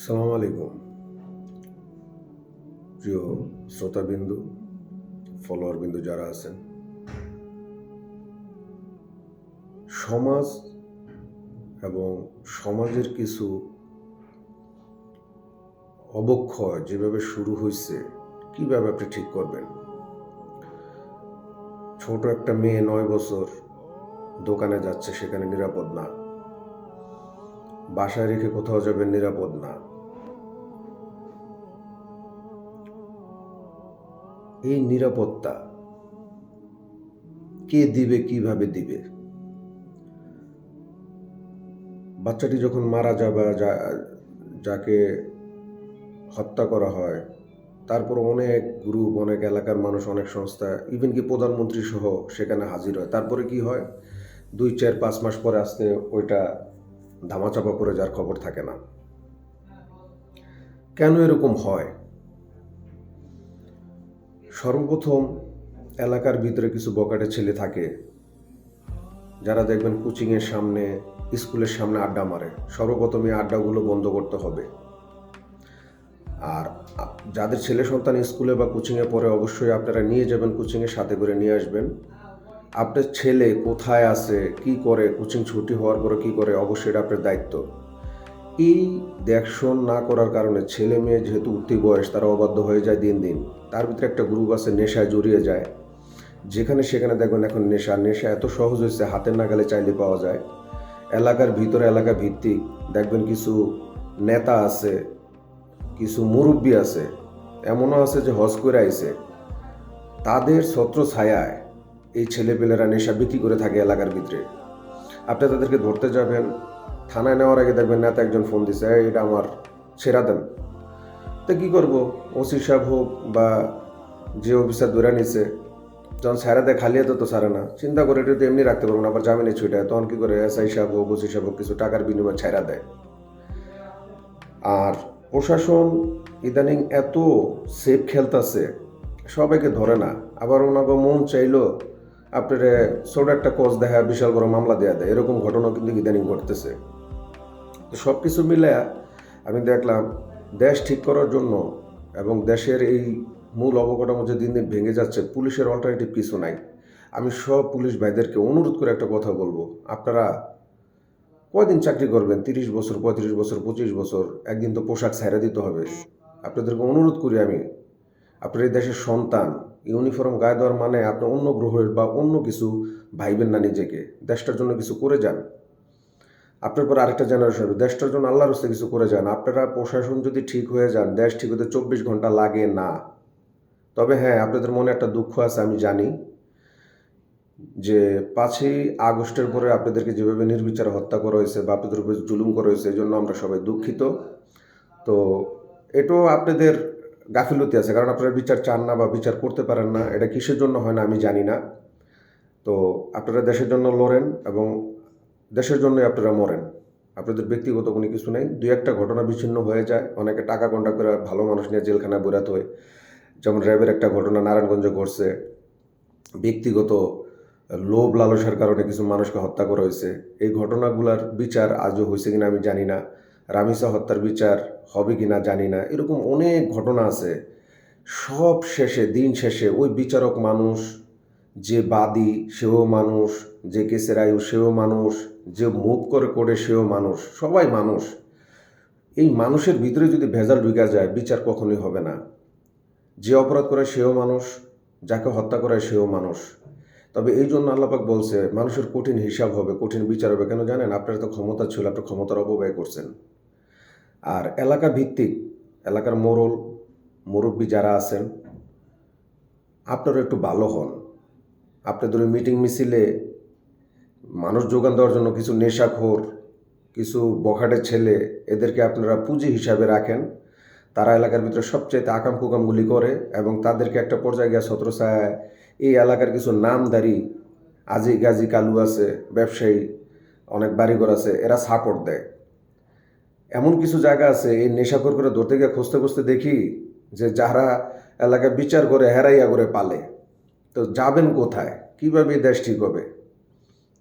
সালাম আলাইকুম প্রিয় শ্রোতাবিন্দু, ফলোয়ার বিন্দু যারা আছেন। সমাজ এবং সমাজের কিছু অবক্ষয় যেভাবে শুরু হয়েছে, কিভাবে আপনি ঠিক করবেন? ছোট একটা মেয়ে 9 বছর দোকানে যাচ্ছে, সেখানে নিরাপদ না। বাসায় রেখে কোথাও যাবেন, নিরাপদ না। এই নিরাপত্তা কে দিবে, কিভাবে দিবে? বাচ্চাটি যখন মারা যাবে, যাকে হত্যা করা হয়, তারপর অনেক গ্রুপ, অনেক এলাকার মানুষ, অনেক সংস্থা, ইভেন কি প্রধানমন্ত্রী সহ সেখানে হাজির হয়। তারপরে কি হয়, 2, 4, 5 মাস পরে আসতে ওইটা ধামাচাপা করে যার খবর থাকে না। কেন এরকম হয়? সর্বপ্রথম এলাকার ভিতরে কিছু বকাটে ছেলে থাকে, যারা দেখবেন কোচিংয়ের সামনে, স্কুলের সামনে আড্ডা মারে। সর্বপ্রথম এই আড্ডাগুলো বন্ধ করতে হবে। আর যাদের ছেলে সন্তান স্কুলে বা কোচিংয়ে পড়ে, অবশ্যই আপনারা নিয়ে যাবেন, কোচিংয়ের সাথে করে নিয়ে আসবেন। আপনার ছেলে কোথায় আছে, কি করে, কোচিং ছুটি হওয়ার পরে কি করে, অবশ্যই এটা আপনার দায়িত্ব। এই দেখশন না করার কারণে ছেলে মেয়ে যেহেতু উঠতি বয়স, তারা অবাধ্য হয়ে যায় দিন দিন। তার ভিতরে একটা গ্রুপ আছে, নেশায় জড়িয়ে যায়। যেখানে সেখানে দেখবেন এখন নেশা এত সহজ হয়েছে, হাতের নাগালে চাইলে পাওয়া যায়। এলাকার ভিতরে, এলাকা ভিত্তিক দেখবেন কিছু নেতা আছে, কিছু মুরব্বী আছে, এমনও আছে যে হজ করে আইছে। তাদের ছত্র ছায়ায় এই ছেলেপেলেরা নেশা বিক্রি করে থাকে এলাকার ভিতরে। আপনি তাদেরকে ধরতে যাবেন, থানায় নেওয়ার আগে দেখবেন নেতা একজন ফোন দিছে, এটা আমার ছেড়া দেন। তো কী করবো, ওসি সাহেব হোক বা যে অফিসার ধরে নিছে, যখন ছেড়া দেয় খালি তো ছাড়ে না, চিন্তা করে এটা তো এমনি রাখতে পারবো না, আবার জামিনে ছুটে, তখন কী করে এসআই সাহেব হোক, ওসি সাহেব হোক, কিছু টাকার বিনিময়ে ছেড়া দেয়। আর প্রশাসন ইদানিং এত সেফ খেলতেছে, সবাইকে ধরে না। আবার ওনাকে মন চাইলো আপনার ছোট একটা কোচ দেখা বিশাল বড় মামলা দেওয়া দেয়, এরকম ঘটনা কিন্তু ইদানিং ঘটতেছে। তো সব কিছু মিলে আমি দেখলাম, দেশ ঠিক করার জন্য এবং দেশের এই মূল অবকাঠামো যে দিন দিন ভেঙে যাচ্ছে, পুলিশের অল্টারনেটিভ কিছু নাই। আমি সব পুলিশ ভাইদেরকে অনুরোধ করে একটা কথা বলবো, আপনারা কয়দিন চাকরি করবেন? 30 বছর, 35 বছর, 25 বছর, একদিন তো পোশাক ছেড়ে দিতে হবে। আপনাদেরকে অনুরোধ করি আমি, আপনার এই দেশের সন্তান, ইউনিফর্ম গায়ে দেওয়ার মানে আপনি অন্য গ্রহের বা অন্য কিছু ভাইবেন না নিজেকে। দেশটার জন্য কিছু করে যান। আপনার পর আরেকটা জেনারেশন হবে, দেশটার জন্য আল্লাহর রাস্তায় কিছু করে যান। আপনারা প্রশাসন যদি ঠিক হয়ে যান, দেশ ঠিক হতে 24 ঘন্টা লাগে না। তবে হ্যাঁ, আপনাদের মনে একটা দুঃখ আছে, আমি জানি, যে 5ই আগস্টের পরে আপনাদেরকে যেভাবে নির্বিচারে হত্যা করা হয়েছে বা আপনাদের উপরে জুলুম করা হয়েছে, এই জন্য আমরা সবাই দুঃখিত। তো এটাও আপনাদের গাফিলতি আছে, কারণ আপনারা বিচার চান না বা বিচার করতে পারেন না। এটা কিসের জন্য হয় না আমি জানি না। তো আপনারা দেশের জন্য লড়েন এবং দেশের জন্যই আপনারা মরেন। আপনাদের ব্যক্তিগত কোনো কিছু নেই। 2-1টা ঘটনা বিচ্ছিন্ন হয়ে যায়, অনেকে টাকা কন্ডা করে ভালো মানুষ নিয়ে জেলখানায় বরাতে হয়। যেমন র্যাবের একটা ঘটনা নারায়ণগঞ্জে ঘটছে, ব্যক্তিগত লোভ লালসার কারণে কিছু মানুষকে হত্যা করা হয়েছে। এই ঘটনাগুলোর বিচার আজও হয়েছে কিনা আমি জানি না। রামিসা হত্যার বিচার হবে কিনা জানি না। এরকম অনেক ঘটনা আছে। সব শেষে, দিন শেষে ওই বিচারক মানুষ, যে বাদী সেও মানুষ, যে কেসের আয়ু সেও মানুষ, যে মুভ করে করে সেও মানুষ, সবাই মানুষ। এই মানুষের ভিতরে যদি ভেজাল ঢুকা যায়, বিচার কখনোই হবে না। যে অপরাধ করে সেও মানুষ, যাকে হত্যা করে সেও মানুষ। তবে এই জন্য আল্লাপাক বলছে মানুষের কঠিন হিসাব হবে, কঠিন বিচার হবে। কেন জানেন? আপনার তো ক্ষমতা ছিল, আপনার ক্ষমতার অপব্যয় করছেন। আর এলাকা ভিত্তিক, এলাকার মোড়ল মুরব্বী যারা আছেন, আপনারা একটু ভালো হন। আপনাদের ওই মিটিং মিছিলে মানুষ যোগান দেওয়ার জন্য কিছু নেশাখোর, কিছু বখাটে ছেলে, এদেরকে আপনারা পুঁজি হিসাবে রাখেন। তারা এলাকার ভিতরে সবচাইতে আকাম কুকামগুলি করে এবং তাদেরকে একটা পর্যায়ে গিয়ে ছত্রছায়ায় এই এলাকার কিছু নামদারি আজি গাজি কালু আছে, ব্যবসায়ী, অনেক বাড়িঘর আছে, এরা সাপোর্ট দেয়। এমন কিছু জায়গা আছে, এই নেশাখোর করে ধরতে গিয়ে খুঁজতে খুঁজতে দেখি যে যারা এলাকায় বিচার করে হেরাইয়া করে পালে। তো যাবেন কোথায়? কীভাবে এই দেশ ঠিক হবে?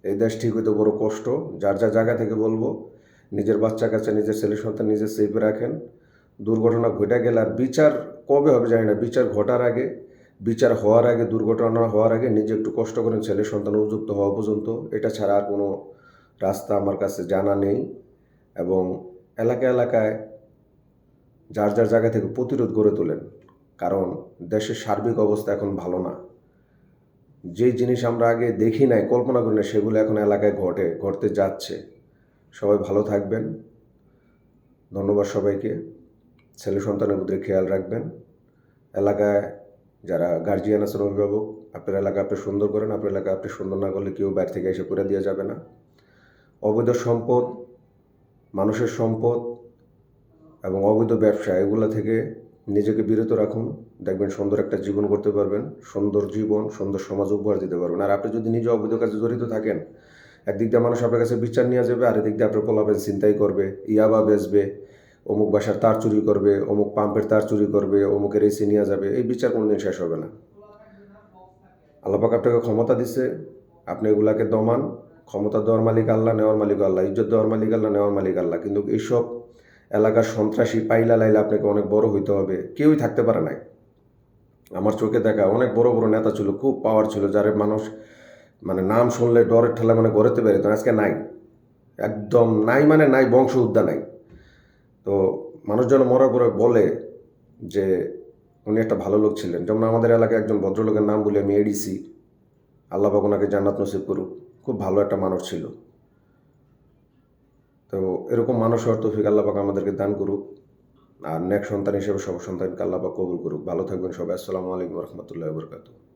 এই দেশ ঠিক হইতে বড় কষ্ট। যার যা জায়গা থেকে বলবো, নিজের বাচ্চা কাছে নিজের ছেলে সন্তান নিজে সেফে রাখেন। দুর্ঘটনা ঘটে গেলে আর বিচার কবে হবে জানি না, বিচার ঘটার আগে, বিচার হওয়ার আগে, দুর্ঘটনা হওয়ার আগে নিজে একটু কষ্ট করেন ছেলে সন্তান উপযুক্ত হওয়া পর্যন্ত। এটা ছাড়া আর কোনো রাস্তা আমার কাছে জানা নেই। এবং এলাকায় এলাকায় যার যার জায়গা থেকে প্রতিরোধ গড়ে তোলেন, কারণ দেশের সার্বিক অবস্থা এখন ভালো না। যেই জিনিস আমরা আগে দেখি নাই, কল্পনা করি না, সেগুলো এখন এলাকায় ঘটতে যাচ্ছে। সবাই ভালো থাকবেন। ধন্যবাদ সবাইকে। ছেলে সন্তানের প্রতি খেয়াল রাখবেন। এলাকায় যারা গার্জিয়ান আছেন, অভিভাবক, আপনার এলাকা আপনি সুন্দর করেন। আপনার এলাকা আপনি সুন্দর না করলে কেউ বাইরে থেকে এসে করে দেওয়া যাবে না। অবৈধ সম্পদ, মানুষের সম্পদ এবং অবৈধ ব্যবসা, এগুলো থেকে নিজেকে বিরত রাখুন। দেখবেন সুন্দর একটা জীবন করতে পারবেন, সুন্দর জীবন, সুন্দর সমাজ উপহার দিতে পারবেন। আর আপনি যদি নিজে অবৈধ কাজে জড়িত থাকেন, একদিক দিয়ে মানুষ আপনার কাছে বিচার নিয়ে যাবে, আর এদিক দিয়ে আপনার পোলাপেন ছিনতাই করবে, ইয়াবা বেচবে, অমুক বাসার তার চুরি করবে, অমুক পাম্পের তার চুরি করবে, অমুকের এসি নিয়ে যাবে। এই বিচার কোনোদিন শেষ হবে না। আল্লাহ পাক আপনাকে ক্ষমতা দিচ্ছে, আপনি এগুলাকে দমান। ক্ষমতা দেওয়ার মালিক আল্লাহ, নেওয়ার মালিক আল্লাহ, ইজ্জত দেওয়ার মালিক আল্লাহ, নেওয়ার মালিক আল্লাহ। কিন্তু এইসব এলাকার সন্ত্রাসী পাইলা লাইলা আপনাকে অনেক বড় হইতে হবে। কেউই থাকতে পারে নাই। আমার চোখে দেখা অনেক বড় বড় নেতা ছিল, খুব পাওয়ার ছিল, যার মানুষ মানে নাম শুনলে ডরের ঠেলা মানে গড়েতে পেরে। তো আজকে নাই, একদম নাই, মানে নাই, বংশ উদ্ধা নাই। তো মানুষজন মরার পরে বলে যে উনি একটা ভালো লোক ছিলেন। যেমন আমাদের এলাকায় একজন ভদ্রলোকের নাম বলে আমি এডিসি, আল্লাহ পাক ওনাকে জান্নাত নসিব করুক, খুব ভালো একটা মানুষ ছিল। তো এরকম মানুষ হওয়ার তৌফিক আল্লাহ পাক আমাদেরকে দান করুক। আর নেক সন্তান হিসেবে সব সন্তানকে আল্লাহ পাক কবুল করুক। ভালো থাকবেন সবাই। আসসালামু আলাইকুম রহমতুল্লাহ বরকাতুহ।